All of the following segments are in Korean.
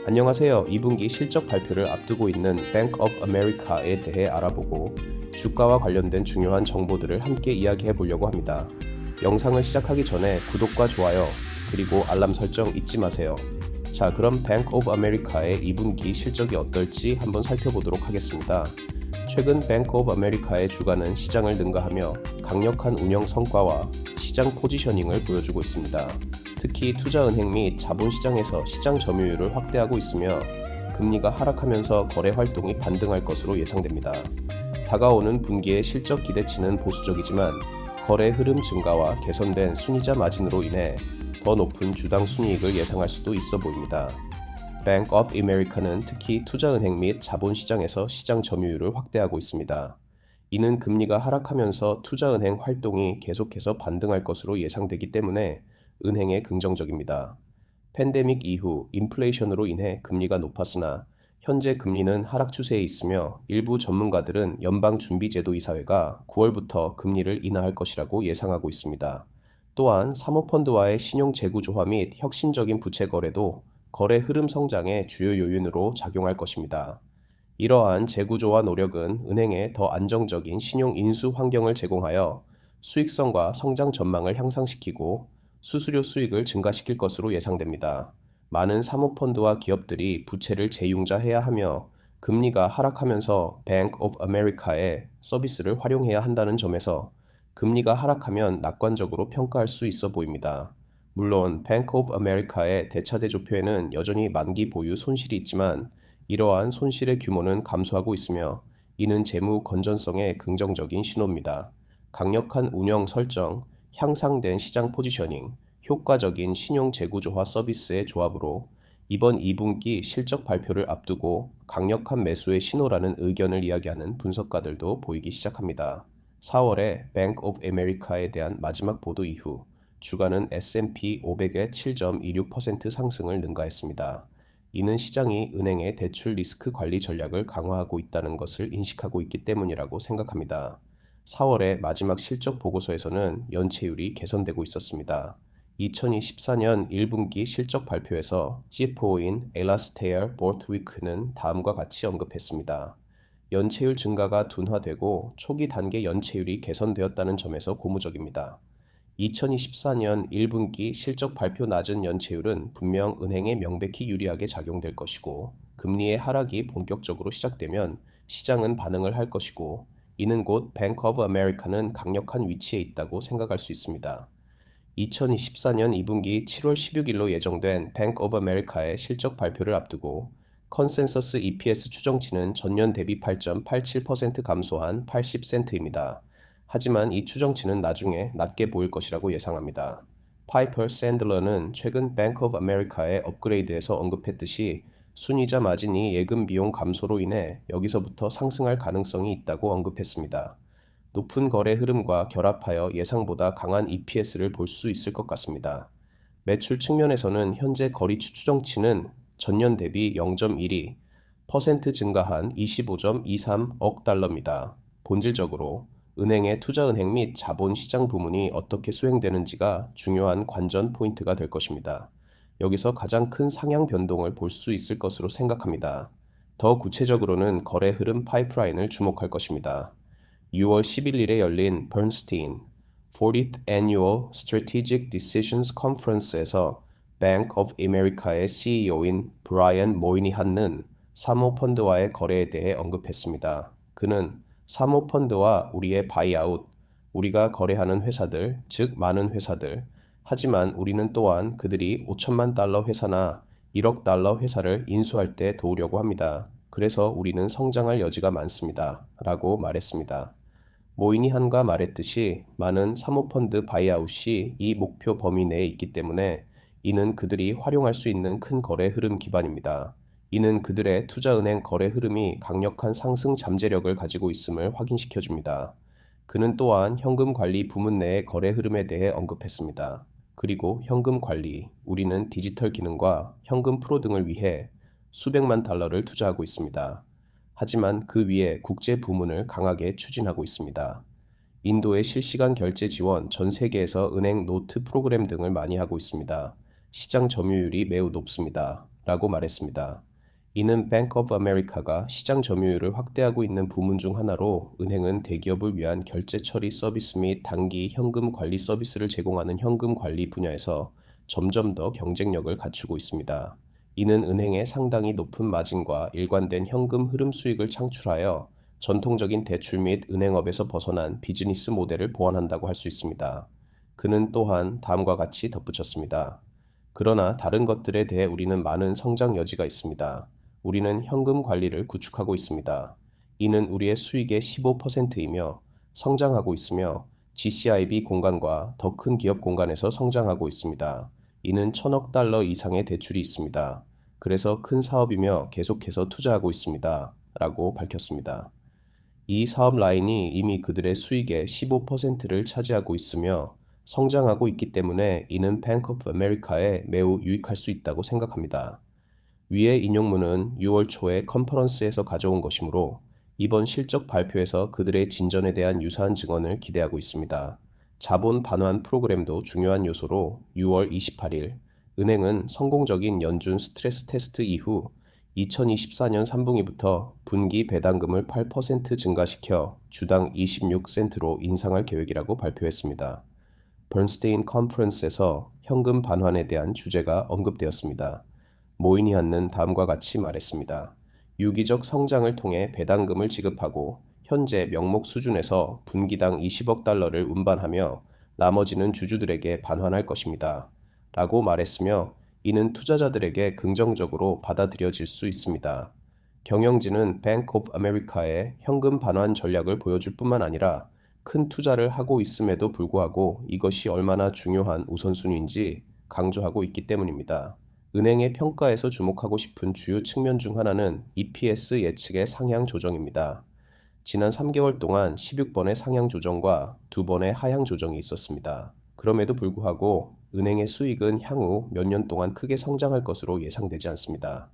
안녕하세요. 2분기 실적 발표를 앞두고 있는 Bank of America에 대해 알아보고 주가와 관련된 중요한 정보들을 함께 이야기해 보려고 합니다. 영상을 시작하기 전에 구독과 좋아요, 그리고 알람 설정 잊지 마세요. 자, 그럼 Bank of America의 2분기 실적이 어떨지 한번 살펴보도록 하겠습니다. 최근 Bank of America의 주가는 시장을 능가하며 강력한 운영 성과와 시장 포지셔닝을 보여주고 있습니다. 특히 투자은행 및 자본시장에서 시장 점유율을 확대하고 있으며 금리가 하락하면서 거래 활동이 반등할 것으로 예상됩니다. 다가오는 분기의 실적 기대치는 보수적이지만 거래 흐름 증가와 개선된 순이자 마진으로 인해 더 높은 주당 순이익을 예상할 수도 있어 보입니다. Bank of America는 특히 투자은행 및 자본시장에서 시장 점유율을 확대하고 있습니다. 이는 금리가 하락하면서 투자은행 활동이 계속해서 반등할 것으로 예상되기 때문에 은행에 긍정적입니다. 팬데믹 이후 인플레이션으로 인해 금리가 높았으나 현재 금리는 하락 추세에 있으며 일부 전문가들은 연방준비제도이사회가 9월부터 금리를 인하할 것이라고 예상하고 있습니다. 또한 사모펀드와의 신용 재구조화 및 혁신적인 부채 거래도 거래 흐름 성장의 주요 요인으로 작용할 것입니다. 이러한 재구조화 노력은 은행에 더 안정적인 신용 인수 환경을 제공하여 수익성과 성장 전망을 향상시키고 수수료 수익을 증가시킬 것으로 예상됩니다. 많은 사모펀드와 기업들이 부채를 재융자해야 하며 금리가 하락하면서 Bank of America의 서비스를 활용해야 한다는 점에서 금리가 하락하면 낙관적으로 평가할 수 있어 보입니다. 물론 Bank of America의 대차대조표에는 여전히 만기 보유 손실이 있지만 이러한 손실의 규모는 감소하고 있으며 이는 재무 건전성의 긍정적인 신호입니다. 강력한 운영 설정, 향상된 시장 포지셔닝, 효과적인 신용 재구조화 서비스의 조합으로 이번 2분기 실적 발표를 앞두고 강력한 매수의 신호라는 의견을 이야기하는 분석가들도 보이기 시작합니다. 4월에 Bank of America에 대한 마지막 보도 이후 주가는 S&P 500의 7.26% 상승을 능가했습니다. 이는 시장이 은행의 대출 리스크 관리 전략을 강화하고 있다는 것을 인식하고 있기 때문이라고 생각합니다. 4월의 마지막 실적 보고서에서는 연체율이 개선되고 있었습니다. 2024년 1분기 실적 발표에서 CFO인 엘라스테어 보트위크는 다음과 같이 언급했습니다. 연체율 증가가 둔화되고 초기 단계 연체율이 개선되었다는 점에서 고무적입니다. 2024년 1분기 실적 발표 낮은 연체율은 분명 은행에 명백히 유리하게 작용될 것이고 금리의 하락이 본격적으로 시작되면 시장은 반응을 할 것이고 이는 곧 Bank of America는 강력한 위치에 있다고 생각할 수 있습니다. 2024년 2분기 7월 16일로 예정된 Bank of America의 실적 발표를 앞두고 컨센서스 EPS 추정치는 전년 대비 8.87% 감소한 80센트입니다. 하지만 이 추정치는 나중에 낮게 보일 것이라고 예상합니다. 파이퍼 샌들러는 최근 Bank of America의 업그레이드에서 언급했듯이 순이자 마진이 예금 비용 감소로 인해 여기서부터 상승할 가능성이 있다고 언급했습니다. 높은 거래 흐름과 결합하여 예상보다 강한 EPS를 볼 수 있을 것 같습니다. 매출 측면에서는 현재 거래추 추정치는 전년 대비 0.12% 증가한 25.23억 달러입니다. 본질적으로 은행의 투자은행 및 자본시장 부문이 어떻게 수행되는지가 중요한 관전 포인트가 될 것입니다. 여기서 가장 큰 상향 변동을 볼 수 있을 것으로 생각합니다. 더 구체적으로는 거래 흐름 파이프라인을 주목할 것입니다. 6월 11일에 열린 Bernstein 40th Annual Strategic Decisions Conference에서 Bank of America의 CEO인 브라이언 모이니한은 사모펀드와의 거래에 대해 언급했습니다. 그는 사모펀드와 우리의 바이아웃, 우리가 거래하는 회사들, 즉 많은 회사들, 하지만 우리는 또한 그들이 5천만 달러 회사나 1억 달러 회사를 인수할 때 도우려고 합니다. 그래서 우리는 성장할 여지가 많습니다. 라고 말했습니다. 모이니한과 말했듯이 많은 사모펀드 바이아웃이 이 목표 범위 내에 있기 때문에 이는 그들이 활용할 수 있는 큰 거래 흐름 기반입니다. 이는 그들의 투자은행 거래 흐름이 강력한 상승 잠재력을 가지고 있음을 확인시켜줍니다. 그는 또한 현금 관리 부문 내의 거래 흐름에 대해 언급했습니다. 그리고 현금 관리, 우리는 디지털 기능과 현금 프로 등을 위해 수백만 달러를 투자하고 있습니다. 하지만 그 위에 국제 부문을 강하게 추진하고 있습니다. 인도의 실시간 결제 지원, 전 세계에서 은행 노트 프로그램 등을 많이 하고 있습니다. 시장 점유율이 매우 높습니다. 라고 말했습니다. 이는 Bank of America가 시장 점유율을 확대하고 있는 부문 중 하나로 은행은 대기업을 위한 결제 처리 서비스 및 단기 현금 관리 서비스를 제공하는 현금 관리 분야에서 점점 더 경쟁력을 갖추고 있습니다. 이는 은행의 상당히 높은 마진과 일관된 현금 흐름 수익을 창출하여 전통적인 대출 및 은행업에서 벗어난 비즈니스 모델을 보완한다고 할 수 있습니다. 그는 또한 다음과 같이 덧붙였습니다. 그러나 다른 것들에 대해 우리는 많은 성장 여지가 있습니다. 우리는 현금 관리를 구축하고 있습니다. 이는 우리의 수익의 15%이며 성장하고 있으며 GCIB 공간과 더 큰 기업 공간에서 성장하고 있습니다. 이는 $1,000억 이상의 대출이 있습니다. 그래서 큰 사업이며 계속해서 투자하고 있습니다. 라고 밝혔습니다. 이 사업 라인이 이미 그들의 수익의 15%를 차지하고 있으며 성장하고 있기 때문에 이는 Bank of America에 매우 유익할 수 있다고 생각합니다. 위의 인용문은 6월 초에 컨퍼런스에서 가져온 것이므로 이번 실적 발표에서 그들의 진전에 대한 유사한 증언을 기대하고 있습니다. 자본 반환 프로그램도 중요한 요소로 6월 28일 은행은 성공적인 연준 스트레스 테스트 이후 2024년 3분기부터 분기 배당금을 8% 증가시켜 주당 26센트로 인상할 계획이라고 발표했습니다. 번스테인 컨퍼런스에서 현금 반환에 대한 주제가 언급되었습니다. 모이니한는 다음과 같이 말했습니다. 유기적 성장을 통해 배당금을 지급하고 현재 명목 수준에서 분기당 $20억 운반하며 나머지는 주주들에게 반환할 것입니다. 라고 말했으며 이는 투자자들에게 긍정적으로 받아들여질 수 있습니다. 경영진은 Bank of America의 현금 반환 전략을 보여줄 뿐만 아니라 큰 투자를 하고 있음에도 불구하고 이것이 얼마나 중요한 우선순위인지 강조하고 있기 때문입니다. 은행의 평가에서 주목하고 싶은 주요 측면 중 하나는 EPS 예측의 상향 조정입니다. 지난 3개월 동안 16번의 상향 조정과 2번의 하향 조정이 있었습니다. 그럼에도 불구하고 은행의 수익은 향후 몇 년 동안 크게 성장할 것으로 예상되지 않습니다.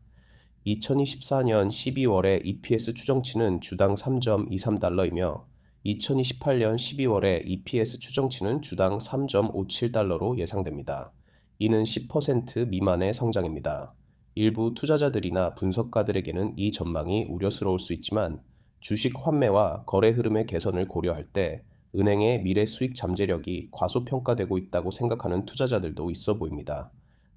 2024년 12월의 EPS 추정치는 주당 $3.23이며 2028년 12월의 EPS 추정치는 주당 $3.57로 예상됩니다. 이는 10% 미만의 성장입니다. 일부 투자자들이나 분석가들에게는 이 전망이 우려스러울 수 있지만 주식 환매와 거래 흐름의 개선을 고려할 때 은행의 미래 수익 잠재력이 과소평가되고 있다고 생각하는 투자자들도 있어 보입니다.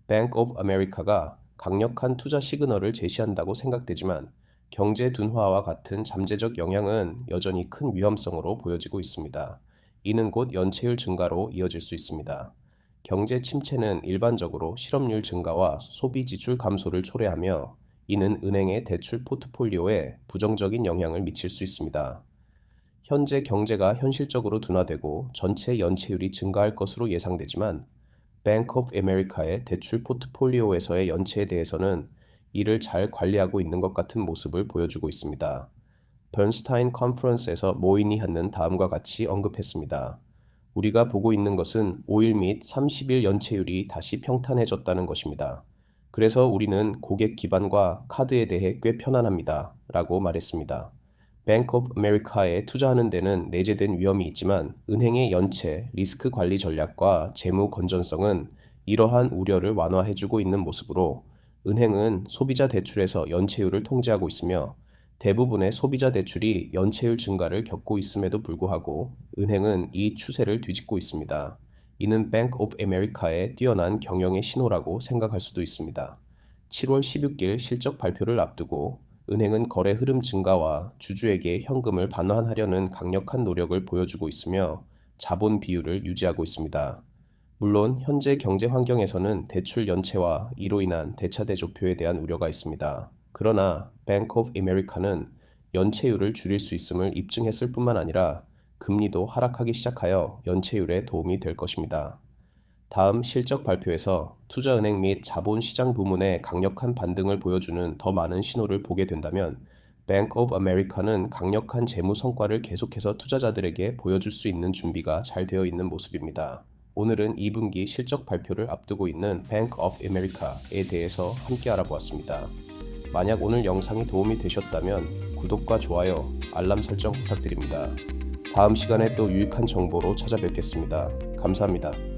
Bank of America가 강력한 투자 시그널을 제시한다고 생각되지만 경제 둔화와 같은 잠재적 영향은 여전히 큰 위험성으로 보여지고 있습니다. 이는 곧 연체율 증가로 이어질 수 있습니다. 경제 침체는 일반적으로 실업률 증가와 소비 지출 감소를 초래하며 이는 은행의 대출 포트폴리오에 부정적인 영향을 미칠 수 있습니다. 현재 경제가 현실적으로 둔화되고 전체 연체율이 증가할 것으로 예상되지만 Bank of America의 대출 포트폴리오에서의 연체에 대해서는 이를 잘 관리하고 있는 것 같은 모습을 보여주고 있습니다. 번스타인 컨퍼런스에서 모이니한는 다음과 같이 언급했습니다. 우리가 보고 있는 것은 5일 및 30일 연체율이 다시 평탄해졌다는 것입니다. 그래서 우리는 고객 기반과 카드에 대해 꽤 편안합니다. 라고 말했습니다. Bank of America에 투자하는 데는 내재된 위험이 있지만 은행의 연체, 리스크 관리 전략과 재무 건전성은 이러한 우려를 완화해주고 있는 모습으로 은행은 소비자 대출에서 연체율을 통제하고 있으며 대부분의 소비자 대출이 연체율 증가를 겪고 있음에도 불구하고 은행은 이 추세를 뒤집고 있습니다. 이는 Bank of America의 뛰어난 경영의 신호라고 생각할 수도 있습니다. 7월 16일 실적 발표를 앞두고 은행은 거래 흐름 증가와 주주에게 현금을 반환하려는 강력한 노력을 보여주고 있으며 자본 비율을 유지하고 있습니다. 물론 현재 경제 환경에서는 대출 연체와 이로 인한 대차대조표에 대한 우려가 있습니다. 그러나 Bank of America는 연체율을 줄일 수 있음을 입증했을 뿐만 아니라 금리도 하락하기 시작하여 연체율에 도움이 될 것입니다. 다음 실적 발표에서 투자은행 및 자본시장 부문의 강력한 반등을 보여주는 더 많은 신호를 보게 된다면 Bank of America는 강력한 재무 성과를 계속해서 투자자들에게 보여줄 수 있는 준비가 잘 되어 있는 모습입니다. 오늘은 2분기 실적 발표를 앞두고 있는 Bank of America에 대해서 함께 알아보았습니다. 만약 오늘 영상이 도움이 되셨다면 구독과 좋아요, 알람 설정 부탁드립니다. 다음 시간에 또 유익한 정보로 찾아뵙겠습니다. 감사합니다.